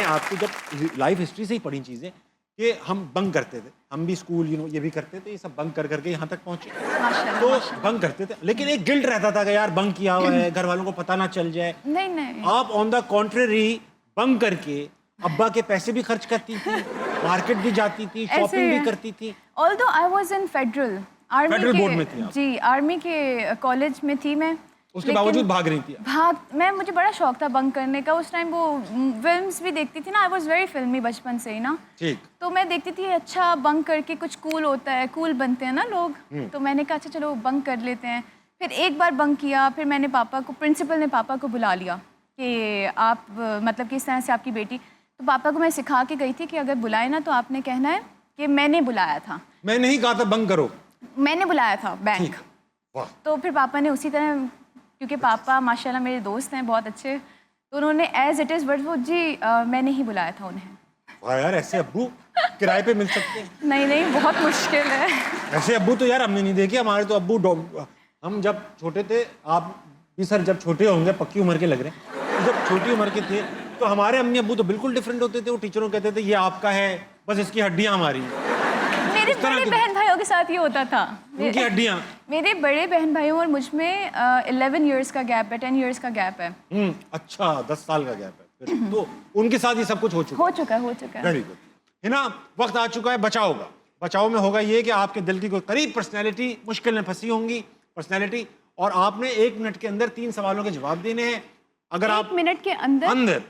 आपको जब life history से ही पढ़ी चीज़ें कि हम बंक करते थे, हम भी स्कूल ये भी करते थे, ये सब बंक कर करके यहाँ तक पहुँचे। तो बंक करते थे, लेकिन एक गिल्ट रहता था कि यार बंक किया हुआ है, घर वालों को पता ना चल जाए। नहीं आप ऑन द कॉन्ट्ररी बंक करके अब्बा के पैसे भी खर्च करती थी, मार्केट भी जाती थी, शॉपिंग भी करती थी। Although I was in federal federal board में थी आप? जी, आर्मी के कॉलेज में थी मैं। उसके बावजूद भाग रही थी? मुझे बड़ा शौक था बंक करने का। उस टाइम वो फिल्म्स भी देखती थी ना, आई वाज वेरी फिल्मी बचपन से ही ना। ठीक। तो मैं देखती थी अच्छा बंक करके कुछ कूल होता है, कूल बनते हैं ना लोग। तो मैंने कहा अच्छा चलो बंक कर लेते हैं। फिर एक बार बंक किया, फिर मैंने प्रिंसिपल ने पापा को बुला लिया कि आप मतलब किस तरह से आपकी बेटी। तो पापा को मैं सिखा के गई थी कि अगर बुलाए ना तो आपने कहना है कि मैंने बुलाया था। मैं नहीं कहा था बंक करो, मैंने बुलाया था बैंक। तो फिर पापा ने उसी तरह, क्योंकि पापा माशाल्लाह मेरे दोस्त हैं बहुत अच्छे, तो उन्होंने एज इट इज़ वर्ड वो जी मैंने ही बुलाया था उन्हें। वाह यार, ऐसे अब्बू किराए पे मिल सकते हैं? नहीं बहुत मुश्किल है। ऐसे अब्बू तो यार हमने नहीं देखे। हमारे तो अब्बू हम जब छोटे थे, आप भी सर जब छोटे होंगे, पक्की उम्र के लग रहे हैं, जब छोटी उम्र के थे तो हमारे अम्मी अब्बू तो बिल्कुल डिफरेंट होते थे। वो टीचरों कहते थे ये आपका है, बस इसकी हड्डियाँ हमारी। मेरे बड़े बहन भाइयों के साथ ये होता था, उनकी हड्डियाँ। मेरे बड़े बहन भाइयों और मुझ में 11 इयर्स का गैप है, 10 इयर्स का गैप है। अच्छा, 10 साल का गैप है। तो उनके साथ ये सब कुछ हो चुका है। Very good. है ना, वक्त आ चुका है बचाव का। बचाव में होगा ये कि आपके दिल की कोई करीब पर्सनैलिटी मुश्किल में फंसी होंगी पर्सनैलिटी, और आपने 1 मिनट के अंदर 3 सवालों के जवाब देने हैं। अगर आप 1 मिनट के अंदर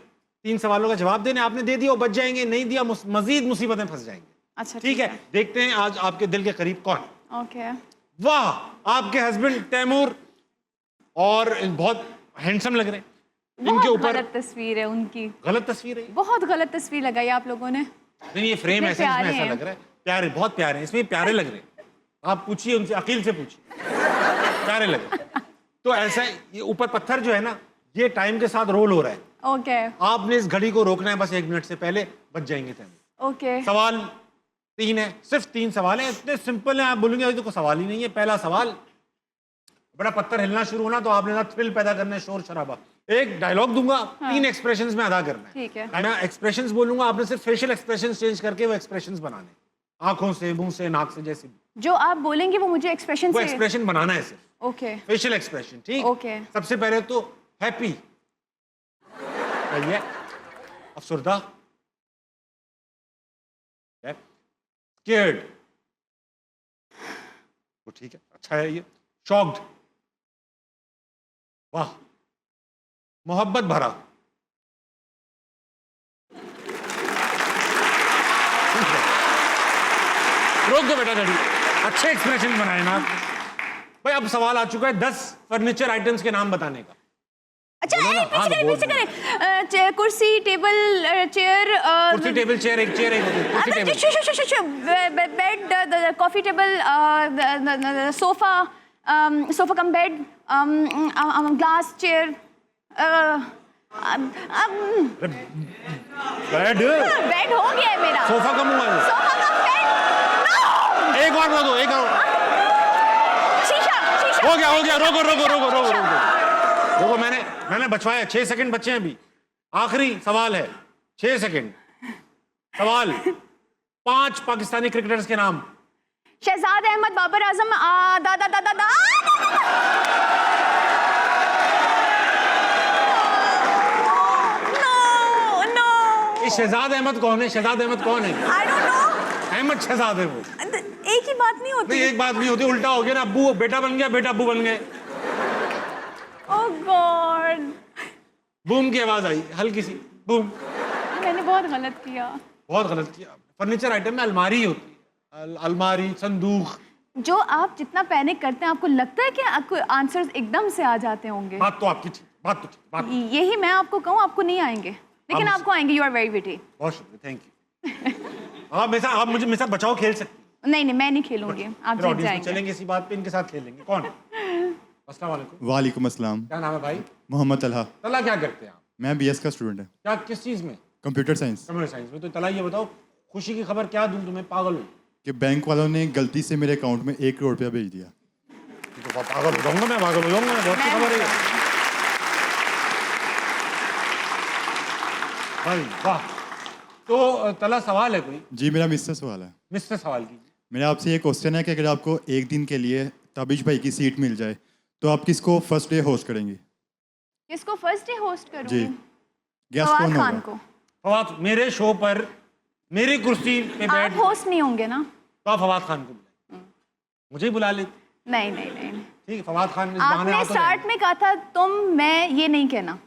3 सवालों का जवाब देने आपने दे दिया, वो बच जाएंगे, नहीं दिया मजीद मुसीबत में फंस जाएंगे। अच्छा ठीक है, देखते हैं आज आपके दिल के करीब कौन। ओके। वाह, आपके हस्बैंड तैमूर और बहुत हैंडसम लग रहे हैं। इनके ऊपर गलत तस्वीर है उनकी। गलत तस्वीर है? बहुत गलत तस्वीर लगाई आप लोगों ने। नहीं, ये फ्रेम ऐसा इसमें ऐसा लग रहा है। प्यारे, बहुत प्यारे हैं, इसमें प्यारे लग रहे हैं। आप पूछिए उनसे, अकील से पूछिए, प्यारे लग रहे हैं। तो ऐसा ये ऊपर पत्थर जो है ना, ये टाइम के साथ रोल हो रहा है। ओके। आपने इस घड़ी को रोकना है, बस 1 मिनट से पहले बच जाएंगे तैमूर। ओके। सवाल 3 है, सिर्फ 3 सवाल है, इतने सिंपल है। आप बोलेंगे अभी तो कोई सवाल ही नहीं है। पहला सवाल, बड़ा पत्थर हिलना शुरू होना तो आपने ना थ्रिल पैदा करना है, शोर शराबा। एक डायलॉग दूंगा, 3 एक्सप्रेशंस में अदा करना है। ठीक है। मैं एक्सप्रेशंस बोलूंगा, आपने सिर्फ फेशियल एक्सप्रेशंस चेंज करके वो एक्सप्रेशंस बनाने, आंखों से, मुंह से, नाक से, जैसे जो आप बोलेंगे वो मुझे एक्सप्रेशन वो एक्सप्रेशन बनाना है सिर्फ। ओके। फेशियल एक्सप्रेशन, ठीक? ओके। सबसे पहले तो हैप्पी, अफसरदा, स्केयर्ड, वो ठीक है, अच्छा है ये। शॉक्ड, वाह। मोहब्बत भरा, रोक दो बेटा गाड़ी। अच्छे एक्सप्रेशन बनाए ना भाई। अब सवाल आ चुका है 10 फर्नीचर आइटम्स के नाम बताने का। अच्छा, पीछे करें। कुर्सी, टेबल, चेयर। कुर्सी, टेबल, चेयर, एक chair, bed, coffee table, sofa cum bed, glass chair, bed हो गया है मेरा। सोफा कम हुआ है। Sofa cum bed. एक और बोलो, एक और। शीशा। हो गया। रोको, मैंने बचवाया। 6 सेकंड बचे हैं अभी। आखिरी सवाल है, 6 सेकंड सवाल। 5 पाकिस्तानी क्रिकेटर्स के नाम। शहजाद अहमद, बाबर आजम, दादा। शहजाद अहमद कौन है? शहजाद अहमद कौन है? I don't know. Ahmad Shahzad है वो। एक ही बात नहीं होती। नहीं, एक बात नहीं होती, उल्टा हो गया ना। अब्बू बेटा बन गया, बेटा अब्बू बन गए। Oh God. बूम की आवाज आई, हल्की सी बूम। मैंने बहुत गलत किया। बहुत गलत किया। फर्नीचर आइटम में अलमारी होती है, अलमारी, संदूक। जो आप जितना पैनिक करते हैं, आपको लगता है कि आपको आंसर्स एकदम से आ जाते होंगे? बात तो आपकी ठीक, बात तो ठीक। यही मैं आपको कहूँ, आपको नहीं आएंगे, लेकिन आपको आएंगे। You are very witty. बहुत शुक्रिया, थैंक यू। आप मुझे मेरे साथ बचाओ खेल सकती। नहीं, मैं नहीं खेलूंगी, आप जीत जाएंगे। चलेंगे इसी बात पे, इनके साथ खेलेंगे। कौन? अस्सलाम वालेकुम। वालेकुम अस्सलाम। क्या नाम है भाई? मोहम्मद तलहा। तला क्या करते हैं आप? मैं BS का स्टूडेंट है। क्या, किस चीज़ में? Computer science. कंप्यूटर साइंस में। तो तला ये बताओ, खुशी की खबर क्या दूं तुम्हें? पागल हो कि बैंक वालों ने गलती से मेरे अकाउंट में 1 करोड़ रुपया भेज दिया। तो पागल हो जाऊंगा मैं, पागल हो जाऊंगा मैं। बहुत सी खबर है भाई। वाह, तो तला सवाल है कोई? जी मेरा मिस्टर सवाल है। मिस्टर सवाल कीजिए। मेरा आपसे ये क्वेश्चन है कि अगर आपको एक दिन के लिए ताबिश भाई की सीट मिल जाए तो आप किसको फर्स्ट डे होस्ट करेंगे? किसको फर्स्ट डे होस्ट करूँगी? जी गेस्ट फवाद कौन खान होगा? को। फवाद मेरे शो पर मेरी कुर्सी पे आप बैठ होस्ट नहीं होंगे ना? तो आप फवाद खान को बुलाए, मुझे ही बुला लेते। नहीं नहीं नहीं, ठीक है, फवाद खान इस बहाने आपने आ तो स्टार्ट में कहा था तुम, मैं ये नहीं कहना।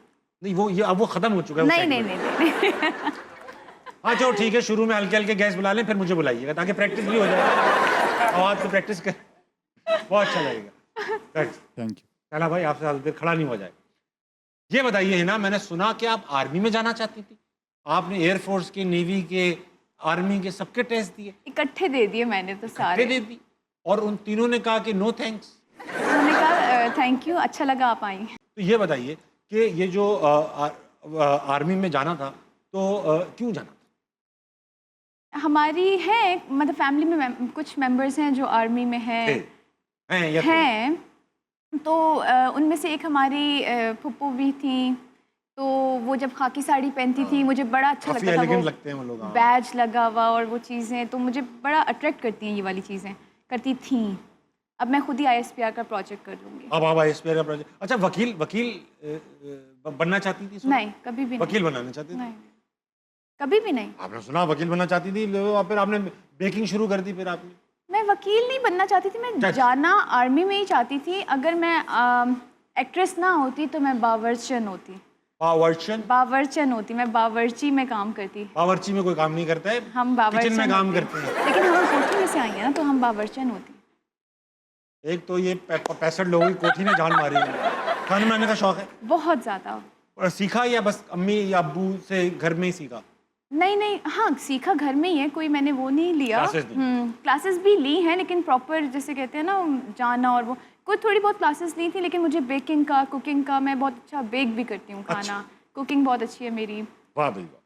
नहीं वो ये अब वो खत्म हो चुका है वो नहीं नहीं segment। नहीं नहीं हाँ चलो ठीक है, शुरू में हल्के हल्के गैस बुला लें, फिर मुझे बुलाइएगा ताकि प्रैक्टिस भी हो जाए। आवाज़ की प्रैक्टिस कर, बहुत अच्छा लगेगा। Thank you. चला भाई आपसे ज़्यादा देर खड़ा नहीं हो जाए। ये बताइए है ना, मैंने सुना कि आप आर्मी में जाना चाहती थी, आपने एयरफोर्स के, नेवी के, आर्मी के सबके टेस्ट दिए, इकट्ठे दे दिए मैंने तो सारे। दे दी, और उन तीनों ने कहा कि नो थैंक्स। उन्होंने कहा थैंक यू, अच्छा लगा आप आई। तो ये बताइए कि ये जो आर्मी में जाना था तो क्यों जाना था? हमारी है मतलब फैमिली में कुछ मेंबर्स हैं जो आर्मी में हैं हैं या हैं, तो उनमें से एक हमारी फुप्पो भी थी, तो वो जब खाकी साड़ी पहनती थी मुझे बड़ा अच्छा काफी लगता था। एलिगेंट वो लगते हैं वो लोग। हाँ। बैज लगा हुआ और वो चीज़ें तो मुझे बड़ा अट्रैक्ट करती हैं, ये वाली चीज़ें करती थी। अब मैं खुद ही ISPR का प्रोजेक्ट कर लूँगी। अब आप ISPR का प्रोजेक्ट, अच्छा वकील बनना चाहती थी? नहीं कभी भी नहीं। वकील बनाना चाहती थी? नहीं कभी भी नहीं। आपने सुना वकील बनना चाहती थी, फिर आपने बेकिंग शुरू कर दी, फिर आपने? मैं वकील नहीं बनना चाहती थी, मैं जाना आर्मी में ही चाहती थी। अगर मैं एक्ट्रेस ना होती तो मैं बावर्चन होती। बावर्चन होती, मैं बावर्ची में काम करती। बावर्ची में कोई काम नहीं करता है, हम बावर्चन किचन में काम करते हैं। लेकिन हम कोठी में से आई हैं ना, तो हम बावर्चन होती। एक तो ये 65 लोगों की कोठी में जान मारी है। खाना बनाने का शौक है? बहुत ज़्यादा। और सीखा या बस अम्मी या अब्बू से घर में ही सीखा? नहीं नहीं, हाँ सीखा घर में ही है, कोई मैंने वो नहीं लिया। क्लासेस भी ली हैं, लेकिन प्रॉपर जैसे कहते हैं ना जाना, और वो कोई थोड़ी बहुत क्लासेस ली थी। लेकिन मुझे बेकिंग का, कुकिंग का, मैं बहुत अच्छा बेक भी करती हूँ खाना। कुकिंग बहुत अच्छी है मेरी। वाह भाई वाह।